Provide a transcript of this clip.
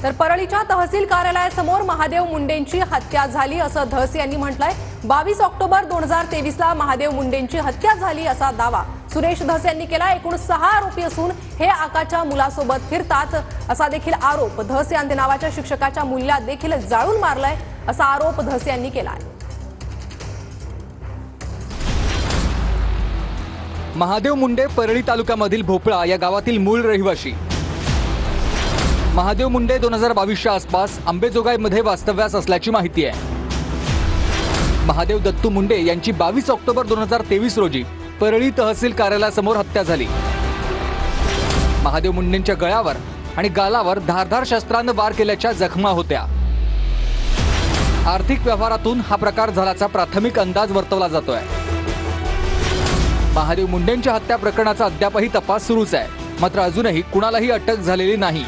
तर परळीच्या तहसील कार्यालयासमोर महादेव मुंडेंची हत्या झाली असं धस यांनी म्हटलंय। 22 ऑक्टोबर 2023 ला महादेव मुंडेंची हत्या झाली असा दावा सुरेश धस यांनी केला। एकूण 6 आरोपी असून हे आकाच्या मुलासोबत फिरतात असा देखील आरोप धस यांचे नावाच्या शिक्षकाच्या मुलीला देखील जाळून मारलाय असा आरोप धस यांनी केला। महादेव मुंडे परळी तालुक्यामधील भोपळा या गावातील मूळ रहिवासी। महादेव मुंडे 2022च्या आसपास अंबेजोगाईमध्ये वास्तव्यास असल्याची माहिती आहे। महादेव दत्तू मुंडे यांची 22 ऑक्टोबर 2023 रोजी परळी तहसील कार्यालयासमोर हत्या झाली। महादेव मुंडेंच्या गळ्यावर आणि गालावर धारदार शस्त्राने वार केल्याच्या जखमा होत्या। आर्थिक व्यवहारातून हा प्रकार झाल्याचा प्राथमिक अंदाज वर्तवला जातोय। महादेव मुंडेंच्या हत्या प्रकरणाचा अद्यापही तपास सुरूच आहे, मात्र अजूनही कुणालाही अटक झालेली नाही।